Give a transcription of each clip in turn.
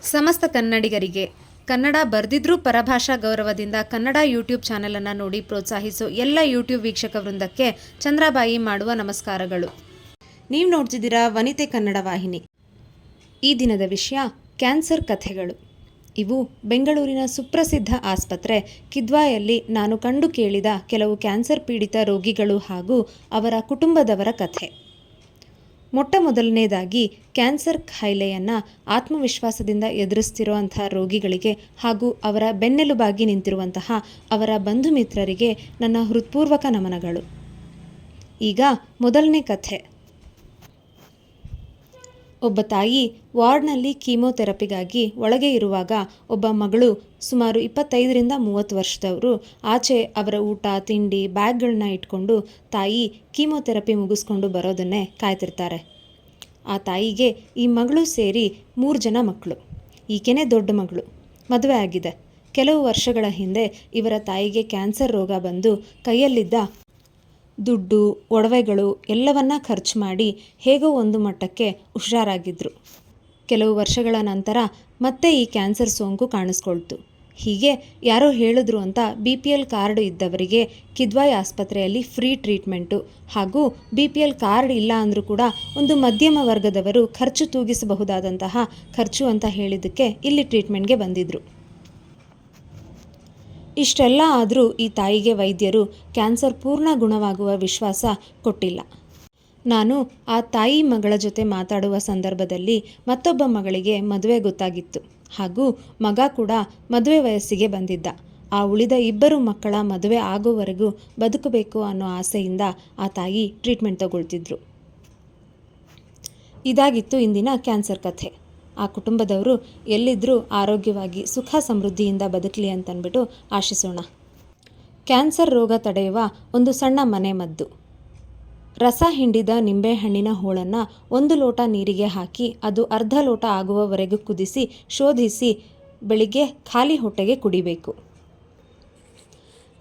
ಸಮಸ್ತ ಕನ್ನಡಿಗರಿಗೆ ಕನ್ನಡ ಬರೆದಿದ್ರೂ ಪರಭಾಷಾ ಗೌರವದಿಂದ ಕನ್ನಡ ಯೂಟ್ಯೂಬ್ ಚಾನಲನ್ನು ನೋಡಿ ಪ್ರೋತ್ಸಾಹಿಸೋ ಎಲ್ಲ ಯೂಟ್ಯೂಬ್ ವೀಕ್ಷಕ ವೃಂದಕ್ಕೆ ಚಂದ್ರಬಾಯಿ ಮಾಡುವ ನಮಸ್ಕಾರಗಳು. ನೀವು ನೋಡ್ತಿದ್ದೀರಾ ವನಿತೆ ಕನ್ನಡ ವಾಹಿನಿ. ಈ ದಿನದ ವಿಷಯ ಕ್ಯಾನ್ಸರ್ ಕಥೆಗಳು. ಇವು ಬೆಂಗಳೂರಿನ ಸುಪ್ರಸಿದ್ಧ ಆಸ್ಪತ್ರೆ ಕಿದ್ವಾಯಲ್ಲಿ ನಾನು ಕಂಡು ಕೇಳಿದ ಕೆಲವು ಕ್ಯಾನ್ಸರ್ ಪೀಡಿತ ರೋಗಿಗಳು ಹಾಗೂ ಅವರ ಕುಟುಂಬದವರ ಕಥೆ. ಮೊಟ್ಟ ಮೊದಲನೇದಾಗಿ ಕ್ಯಾನ್ಸರ್ ಕಾಯಿಲೆಯನ್ನು ಆತ್ಮವಿಶ್ವಾಸದಿಂದ ಎದುರಿಸ್ತಿರುವಂಥ ರೋಗಿಗಳಿಗೆ ಹಾಗೂ ಅವರ ಬೆನ್ನೆಲುಬಾಗಿ ನಿಂತಿರುವಂತಹ ಅವರ ಬಂಧು ಮಿತ್ರರಿಗೆ ನನ್ನ ಹೃತ್ಪೂರ್ವಕ ನಮನಗಳು. ಈಗ ಮೊದಲನೇ ಕಥೆ. ಒಬ್ಬ ತಾಯಿ ವಾರ್ಡ್ನಲ್ಲಿ ಕೀಮೋಥೆರಪಿಗಾಗಿ ಒಳಗೆ ಇರುವಾಗ ಒಬ್ಬ ಮಗಳು ಸುಮಾರು 25-30 ವರ್ಷದವರು ಆಚೆ ಅವರ ಊಟ ತಿಂಡಿ ಬ್ಯಾಗ್ಗಳನ್ನ ಇಟ್ಕೊಂಡು ತಾಯಿ ಕೀಮೋಥೆರಪಿ ಮುಗಿಸ್ಕೊಂಡು ಬರೋದನ್ನೇ ಕಾಯ್ತಿರ್ತಾರೆ. ಆ ತಾಯಿಗೆ ಈ ಮಗಳು ಸೇರಿ 3 ಜನ ಮಕ್ಕಳು. ಈಕೆನೇ ದೊಡ್ಡ ಮಗಳು, ಮದುವೆ ಆಗಿದೆ. ಕೆಲವು ವರ್ಷಗಳ ಹಿಂದೆ ಇವರ ತಾಯಿಗೆ ಕ್ಯಾನ್ಸರ್ ರೋಗ ಬಂದು ಕೈಯಲ್ಲಿದ್ದ ದುಡ್ಡು ಒಡವೆಗಳು ಎಲ್ಲವನ್ನ ಖರ್ಚು ಮಾಡಿ ಹೇಗೋ ಒಂದು ಮಟ್ಟಕ್ಕೆ ಹುಷಾರಾಗಿದ್ದರು. ಕೆಲವು ವರ್ಷಗಳ ನಂತರ ಮತ್ತೆ ಈ ಕ್ಯಾನ್ಸರ್ ಸೋಂಕು ಕಾಣಿಸ್ಕೊಳ್ತು. ಹೀಗೆ ಯಾರೋ ಹೇಳಿದ್ರು ಅಂತ BPL ಕಾರ್ಡ್ ಇದ್ದವರಿಗೆ ಕಿದ್ವಾಯಿ ಆಸ್ಪತ್ರೆಯಲ್ಲಿ ಫ್ರೀ ಟ್ರೀಟ್ಮೆಂಟು ಹಾಗೂ BPL ಕಾರ್ಡ್ ಇಲ್ಲ ಅಂದರೂ ಕೂಡ ಒಂದು ಮಧ್ಯಮ ವರ್ಗದವರು ಖರ್ಚು ತೂಗಿಸಬಹುದಾದಂತಹ ಖರ್ಚು ಅಂತ ಹೇಳಿದ್ದಕ್ಕೆ ಇಲ್ಲಿ ಟ್ರೀಟ್ಮೆಂಟ್ಗೆ ಬಂದಿದ್ದರು. ಇಷ್ಟೆಲ್ಲ ಆದರೂ ಈ ತಾಯಿಗೆ ವೈದ್ಯರು ಕ್ಯಾನ್ಸರ್ ಪೂರ್ಣ ಗುಣವಾಗುವ ವಿಶ್ವಾಸ ಕೊಟ್ಟಿಲ್ಲ. ನಾನು ಆ ತಾಯಿ ಮಗಳ ಜೊತೆ ಮಾತಾಡುವ ಸಂದರ್ಭದಲ್ಲಿ ಮತ್ತೊಬ್ಬ ಮಗಳಿಗೆ ಮದುವೆ ಗೊತ್ತಾಗಿತ್ತು ಹಾಗೂ ಮಗ ಕೂಡ ಮದುವೆ ವಯಸ್ಸಿಗೆ ಬಂದಿದ್ದ. ಆ ಉಳಿದ 2 ಮಕ್ಕಳ ಮದುವೆ ಆಗೋವರೆಗೂ ಬದುಕಬೇಕು ಅನ್ನೋ ಆಸೆಯಿಂದ ಆ ತಾಯಿ ಟ್ರೀಟ್ಮೆಂಟ್ ತಗೊಳ್ತಿದ್ರು. ಇದಾಗಿತ್ತು ಇಂದಿನ ಕ್ಯಾನ್ಸರ್ ಕಥೆ. ಆ ಕುಟುಂಬದವರು ಎಲ್ಲಿದ್ದರೂ ಆರೋಗ್ಯವಾಗಿ ಸುಖ ಸಮೃದ್ಧಿಯಿಂದ ಬದುಕಲಿ ಅಂತಂದ್ಬಿಟ್ಟು ಆಶಿಸೋಣ. ಕ್ಯಾನ್ಸರ್ ರೋಗ ತಡೆಯುವ ಒಂದು ಸಣ್ಣ ಮನೆ ಮದ್ದು. ರಸ ಹಿಂಡಿದ ನಿಂಬೆಹಣ್ಣಿನ ಹೋಳನ್ನು 1 ಲೋಟ ನೀರಿಗೆ ಹಾಕಿ ಅದು ಅರ್ಧ ಲೋಟ ಆಗುವವರೆಗೂ ಕುದಿಸಿ ಶೋಧಿಸಿ ಬೆಳಿಗ್ಗೆ ಖಾಲಿ ಹೊಟ್ಟೆಗೆ ಕುಡಿಬೇಕು.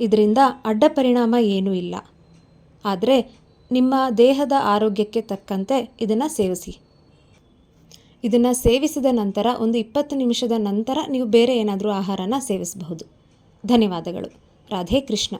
ಇದರಿಂದ ಅಡ್ಡ ಪರಿಣಾಮ ಏನೂ ಇಲ್ಲ. ಆದರೆ ನಿಮ್ಮ ದೇಹದ ಆರೋಗ್ಯಕ್ಕೆ ತಕ್ಕಂತೆ ಇದನ್ನು ಸೇವಿಸಿ. ಇದನ್ನು ಸೇವಿಸಿದ ನಂತರ ಒಂದು 20 ನಿಮಿಷದ ನಂತರ ನೀವು ಬೇರೆ ಏನಾದರೂ ಆಹಾರನ ಸೇವಿಸಬಹುದು. ಧನ್ಯವಾದಗಳು. ರಾಧೆ ಕೃಷ್ಣ.